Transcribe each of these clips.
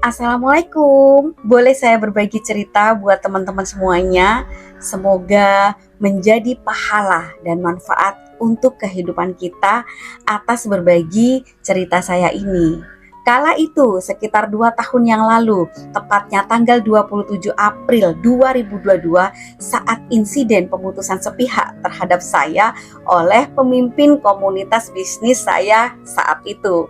Assalamualaikum, boleh saya berbagi cerita buat teman-teman semuanya? Semoga menjadi pahala dan manfaat untuk kehidupan kita atas berbagi cerita saya ini. Kala itu sekitar 2 tahun yang lalu, tepatnya tanggal 27 April 2022, saat insiden pemutusan sepihak terhadap saya oleh pemimpin komunitas bisnis saya saat itu,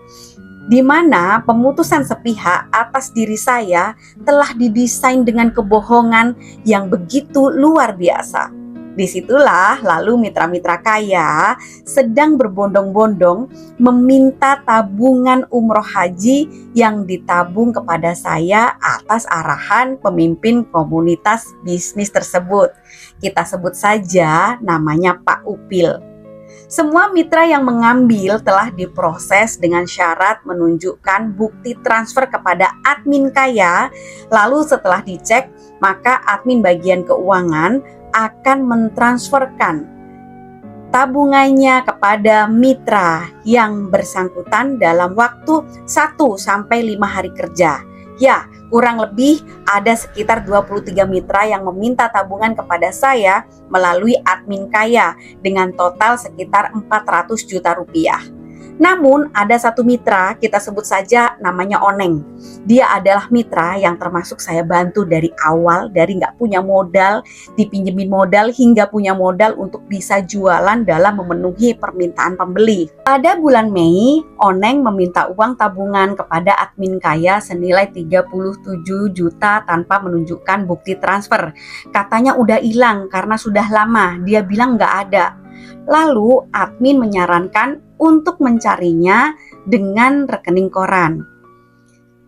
di mana pemutusan sepihak atas diri saya telah didesain dengan kebohongan yang begitu luar biasa. Disitulah lalu mitra-mitra kaya sedang berbondong-bondong meminta tabungan umroh haji yang ditabung kepada saya atas arahan pemimpin komunitas bisnis tersebut. Kita sebut saja namanya Pak Upil. Semua mitra yang mengambil telah diproses dengan syarat menunjukkan bukti transfer kepada admin kaya. Lalu setelah dicek, maka admin bagian keuangan akan mentransferkan tabungannya kepada mitra yang bersangkutan dalam waktu 1-5 hari kerja. Ya, kurang lebih ada sekitar 23 mitra yang meminta tabungan kepada saya melalui admin kaya dengan total sekitar 400 juta rupiah. Namun ada satu mitra, kita sebut saja namanya Oneng. Dia adalah mitra yang termasuk saya bantu dari awal, dari nggak punya modal, dipinjemin modal hingga punya modal untuk bisa jualan dalam memenuhi permintaan pembeli. Pada bulan Mei, Oneng meminta uang tabungan kepada admin kaya senilai 37 juta tanpa menunjukkan bukti transfer. Katanya udah hilang karena sudah lama, dia bilang nggak ada. Lalu admin menyarankan untuk mencarinya dengan rekening koran.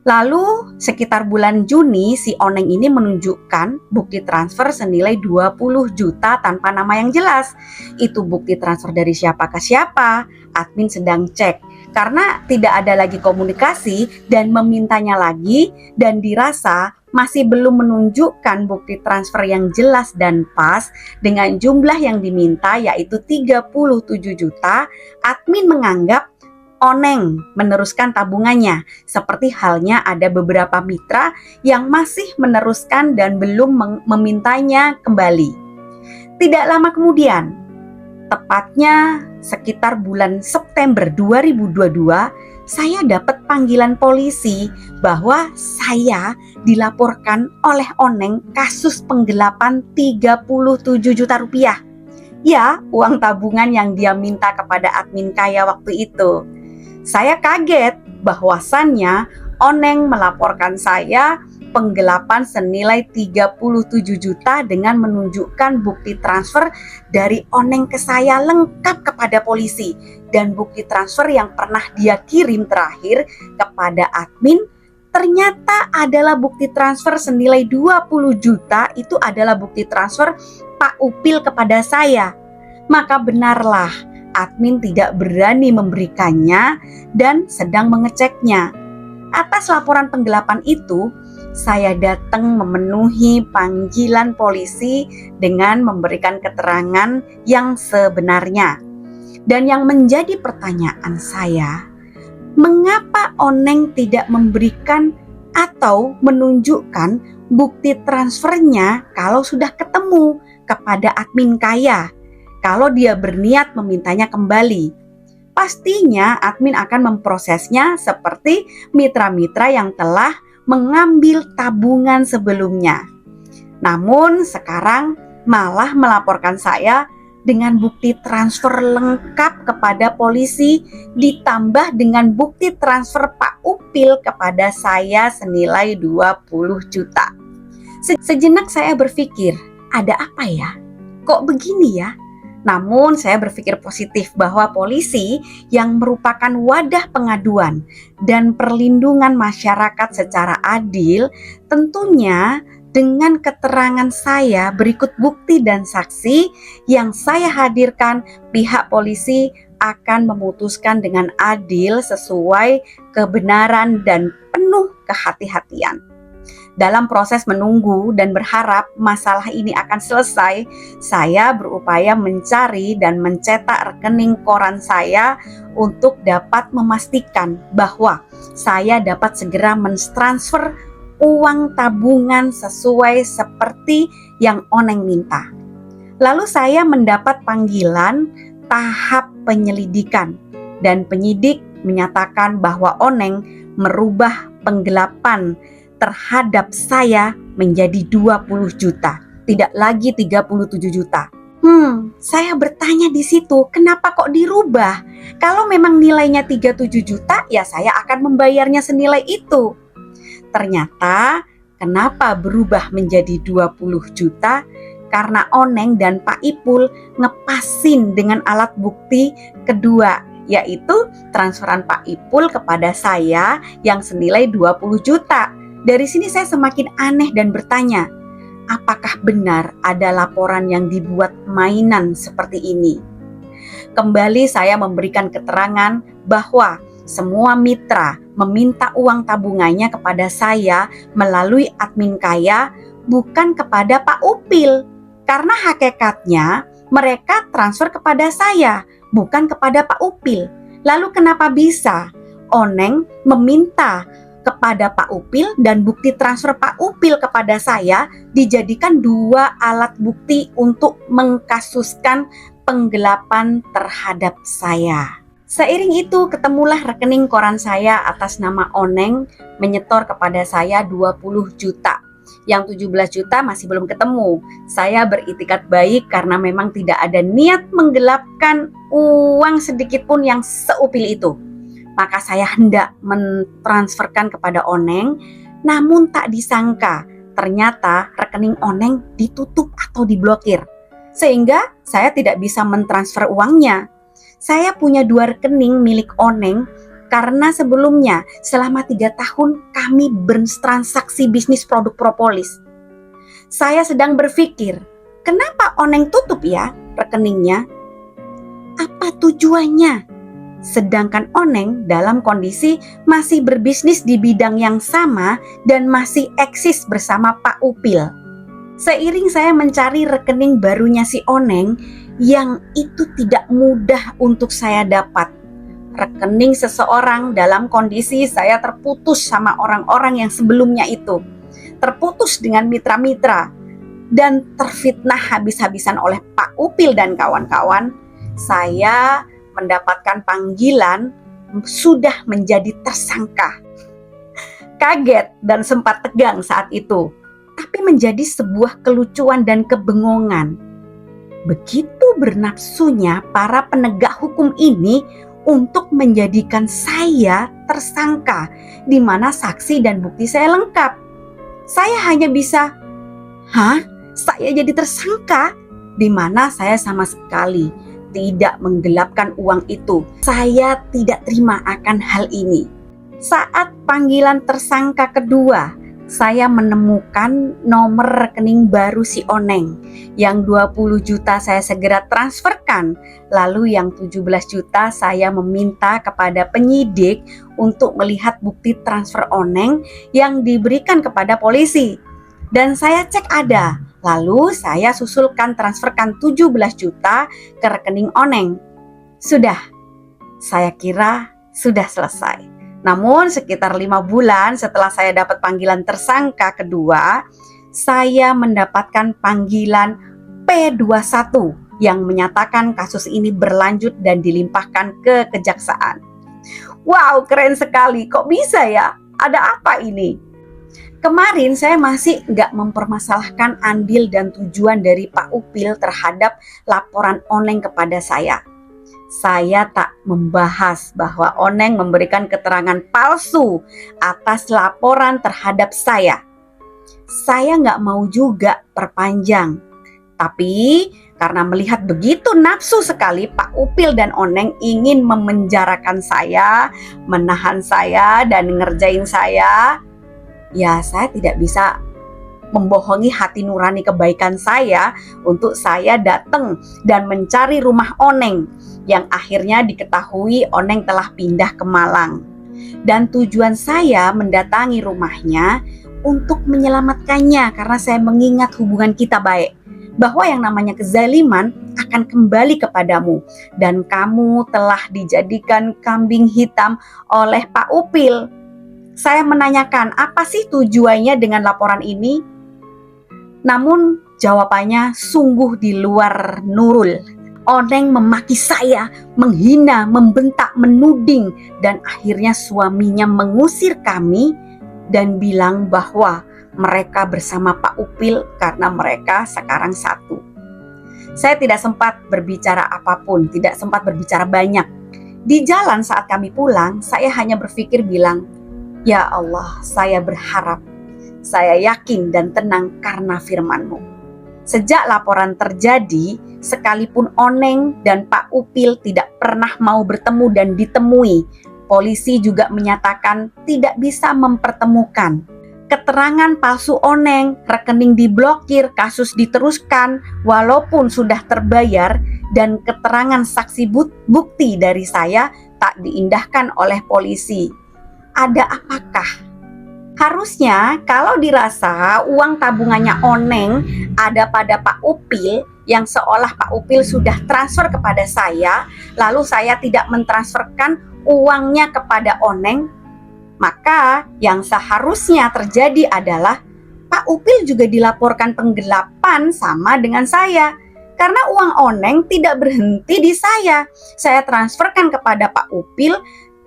Lalu sekitar bulan Juni si Oneng ini menunjukkan bukti transfer senilai 20 juta tanpa nama yang jelas. Itu bukti transfer dari siapa ke siapa? Admin sedang cek karena tidak ada lagi komunikasi dan memintanya lagi, dan dirasa masih belum menunjukkan bukti transfer yang jelas dan pas dengan jumlah yang diminta, yaitu 37 juta. Admin menganggap Oneng meneruskan tabungannya, seperti halnya ada beberapa mitra yang masih meneruskan dan belum memintanya kembali. Tidak lama kemudian, tepatnya sekitar bulan September 2022, saya dapat panggilan polisi bahwa saya dilaporkan oleh Oneng kasus penggelapan 37 juta rupiah. Ya, uang tabungan yang dia minta kepada admin kaya waktu itu. Saya kaget bahwasannya Oneng melaporkan saya penggelapan senilai 37 juta dengan menunjukkan bukti transfer dari Oneng ke saya lengkap kepada polisi, dan bukti transfer yang pernah dia kirim terakhir kepada admin ternyata adalah bukti transfer senilai 20 juta. Itu adalah bukti transfer Pak Upil kepada saya. Maka benarlah admin tidak berani memberikannya dan sedang mengeceknya. Atas laporan penggelapan itu, saya datang memenuhi panggilan polisi dengan memberikan keterangan yang sebenarnya. Dan yang menjadi pertanyaan saya, mengapa Oneng tidak memberikan atau menunjukkan bukti transfernya kalau sudah ketemu kepada admin kaya? Kalau dia berniat memintanya kembali, pastinya admin akan memprosesnya seperti mitra-mitra yang telah mengambil tabungan sebelumnya. Namun sekarang malah melaporkan saya dengan bukti transfer lengkap kepada polisi, ditambah dengan bukti transfer Pak Upil kepada saya senilai 20 juta. Sejenak saya berpikir, ada apa ya? Kok begini ya? Namun saya berpikir positif bahwa polisi yang merupakan wadah pengaduan dan perlindungan masyarakat secara adil, tentunya dengan keterangan saya berikut bukti dan saksi yang saya hadirkan, pihak polisi akan memutuskan dengan adil sesuai kebenaran dan penuh kehati-hatian. Dalam proses menunggu dan berharap masalah ini akan selesai, saya berupaya mencari dan mencetak rekening koran saya untuk dapat memastikan bahwa saya dapat segera mentransfer uang tabungan sesuai seperti yang Oneng minta. Lalu saya mendapat panggilan tahap penyelidikan dan penyidik menyatakan bahwa Oneng merubah penggelapan terhadap saya menjadi 20 juta, tidak lagi 37 juta. Saya bertanya di situ, kenapa kok dirubah? Kalau memang nilainya 37 juta, ya saya akan membayarnya senilai itu. Ternyata kenapa berubah menjadi 20 juta? Karena Oneng dan Pak Ipul ngepasin dengan alat bukti kedua, yaitu transferan Pak Ipul kepada saya yang senilai 20 juta. Dari sini saya semakin aneh dan bertanya, apakah benar ada laporan yang dibuat mainan seperti ini? Kembali saya memberikan keterangan bahwa semua mitra meminta uang tabungannya kepada saya melalui admin kaya, bukan kepada Pak Upil. Karena hakikatnya mereka transfer kepada saya, bukan kepada Pak Upil. Lalu kenapa bisa Oneng meminta kepada Pak Upil dan bukti transfer Pak Upil kepada saya dijadikan dua alat bukti untuk mengkasuskan penggelapan terhadap saya? Seiring itu ketemulah rekening koran saya atas nama Oneng menyetor kepada saya 20 juta. Yang 17 juta masih belum ketemu. Saya beritikat baik karena memang tidak ada niat menggelapkan uang sedikit pun yang seupil itu. Maka saya hendak mentransferkan kepada Oneng, namun tak disangka ternyata rekening Oneng ditutup atau diblokir. Sehingga saya tidak bisa mentransfer uangnya. Saya punya 2 rekening milik Oneng karena sebelumnya selama 3 tahun kami bertransaksi bisnis produk propolis. Saya sedang berpikir, kenapa Oneng tutup ya rekeningnya? Apa tujuannya? Sedangkan Oneng dalam kondisi masih berbisnis di bidang yang sama dan masih eksis bersama Pak Upil. Seiring saya mencari rekening barunya si Oneng, yang itu tidak mudah untuk saya dapat. Rekening seseorang dalam kondisi saya terputus sama orang-orang yang sebelumnya itu. Terputus dengan mitra-mitra dan terfitnah habis-habisan oleh Pak Upil dan kawan-kawan. Saya mendapatkan panggilan sudah menjadi tersangka. Kaget dan sempat tegang saat itu, tapi menjadi sebuah kelucuan dan kebengongan. Begitu bernafsunya para penegak hukum ini untuk menjadikan saya tersangka, di mana saksi dan bukti saya lengkap. Saya hanya bisa, saya jadi tersangka? Di mana saya sama sekali tidak menggelapkan uang itu. Saya tidak terima akan hal ini. Saat panggilan tersangka kedua, saya menemukan nomor rekening baru si Oneng. Yang 20 juta saya segera transferkan. Lalu yang 17 juta saya meminta kepada penyidik untuk melihat bukti transfer Oneng yang diberikan kepada polisi. Dan saya cek ada. Lalu saya susulkan transferkan 17 juta ke rekening Oneng. Sudah, saya kira sudah selesai. Namun sekitar 5 bulan setelah saya dapat panggilan tersangka kedua, saya mendapatkan panggilan P21 yang menyatakan kasus ini berlanjut dan dilimpahkan ke kejaksaan. Wow, keren sekali. Kok bisa ya? Ada apa ini? Kemarin saya masih nggak mempermasalahkan andil dan tujuan dari Pak Upil terhadap laporan Oneng kepada saya. Saya tak membahas bahwa Oneng memberikan keterangan palsu atas laporan terhadap saya. Saya nggak mau juga perpanjang. Tapi karena melihat begitu nafsu sekali Pak Upil dan Oneng ingin memenjarakan saya, menahan saya dan ngerjain saya, ya saya tidak bisa membohongi hati nurani kebaikan saya untuk saya datang dan mencari rumah Oneng yang akhirnya diketahui Oneng telah pindah ke Malang. Dan tujuan saya mendatangi rumahnya untuk menyelamatkannya karena saya mengingat hubungan kita baik, bahwa yang namanya kezaliman akan kembali kepadamu, dan kamu telah dijadikan kambing hitam oleh Pak Upil. Saya menanyakan, apa sih tujuannya dengan laporan ini? Namun jawabannya sungguh di luar Nurul. Oneng memaki saya, menghina, membentak, menuding, dan akhirnya suaminya mengusir kami dan bilang bahwa mereka bersama Pak Upil karena mereka sekarang satu. Saya tidak sempat berbicara apapun, tidak sempat berbicara banyak. Di jalan saat kami pulang, saya hanya berpikir bilang, "Ya Allah, saya berharap, saya yakin dan tenang karena firman-Mu." Sejak laporan terjadi, sekalipun Oneng dan Pak Upil tidak pernah mau bertemu dan ditemui, polisi juga menyatakan tidak bisa mempertemukan. Keterangan palsu Oneng, rekening diblokir, kasus diteruskan walaupun sudah terbayar, dan keterangan saksi bukti dari saya tak diindahkan oleh polisi. Ada apakah? Harusnya kalau dirasa uang tabungannya Oneng ada pada Pak Upil, yang seolah Pak Upil sudah transfer kepada saya, lalu saya tidak mentransferkan uangnya kepada Oneng, maka yang seharusnya terjadi adalah Pak Upil juga dilaporkan penggelapan sama dengan saya. Karena uang Oneng tidak berhenti di saya. Saya transferkan kepada Pak Upil,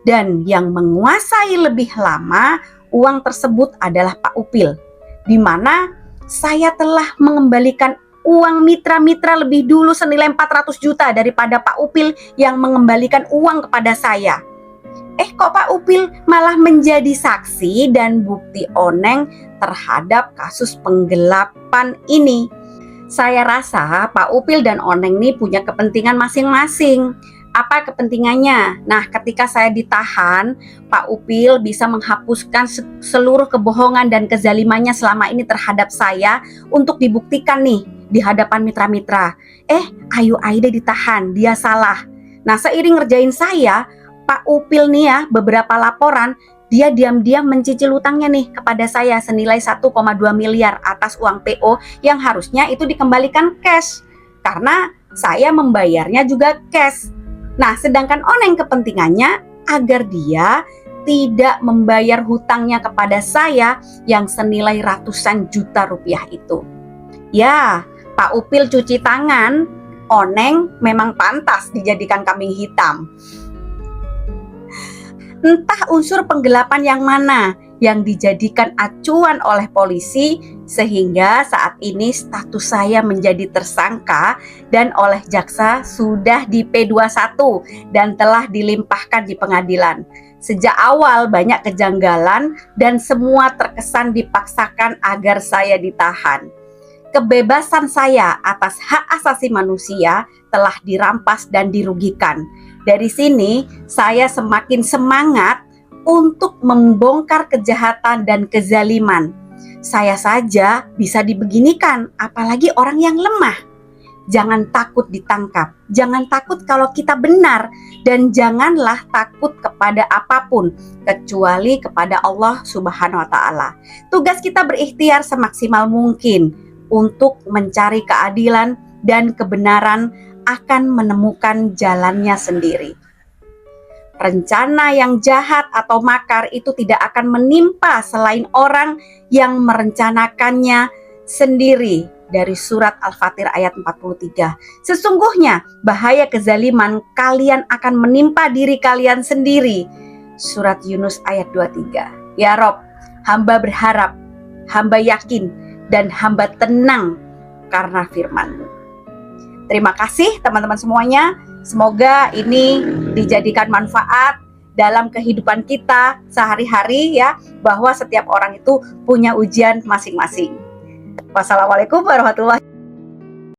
dan yang menguasai lebih lama uang tersebut adalah Pak Upil, di mana saya telah mengembalikan uang mitra-mitra lebih dulu senilai 400 juta daripada Pak Upil yang mengembalikan uang kepada saya. Kok Pak Upil malah menjadi saksi dan bukti Oneng terhadap kasus penggelapan ini? Saya rasa Pak Upil dan Oneng ini punya kepentingan masing-masing. Apa kepentingannya? Nah, ketika saya ditahan, Pak Upil bisa menghapuskan seluruh kebohongan dan kezalimannya selama ini terhadap saya untuk dibuktikan nih di hadapan mitra-mitra. Ayu Aida ditahan, dia salah. Nah, seiring ngerjain saya, Pak Upil nih ya, beberapa laporan, dia diam-diam mencicil utangnya nih kepada saya senilai 1,2 miliar atas uang PO yang harusnya itu dikembalikan cash. Karena saya membayarnya juga cash. Nah, sedangkan Oneng kepentingannya agar dia tidak membayar hutangnya kepada saya yang senilai ratusan juta rupiah itu. Ya, Pak Upil cuci tangan, Oneng memang pantas dijadikan kambing hitam. Entah unsur penggelapan yang mana yang dijadikan acuan oleh polisi, sehingga saat ini status saya menjadi tersangka dan oleh jaksa sudah di P21 dan telah dilimpahkan di pengadilan. Sejak awal banyak kejanggalan dan semua terkesan dipaksakan agar saya ditahan. Kebebasan saya atas hak asasi manusia telah dirampas dan dirugikan. Dari sini saya semakin semangat untuk membongkar kejahatan dan kezaliman. Saya saja bisa dibeginikan, apalagi orang yang lemah. Jangan takut ditangkap, jangan takut kalau kita benar, dan janganlah takut kepada apapun kecuali kepada Allah Subhanahu wa Ta'ala. Tugas kita berikhtiar semaksimal mungkin untuk mencari keadilan, dan kebenaran akan menemukan jalannya sendiri. Rencana yang jahat atau makar itu tidak akan menimpa selain orang yang merencanakannya sendiri. Dari surat Al-Fatir ayat 43. Sesungguhnya bahaya kezaliman kalian akan menimpa diri kalian sendiri. Surat Yunus ayat 23. Ya Rob, hamba berharap, hamba yakin, dan hamba tenang karena firman-Mu. Terima kasih teman-teman semuanya. Semoga ini dijadikan manfaat dalam kehidupan kita sehari-hari ya, bahwa setiap orang itu punya ujian masing-masing. Wassalamualaikum warahmatullahi wabarakatuh.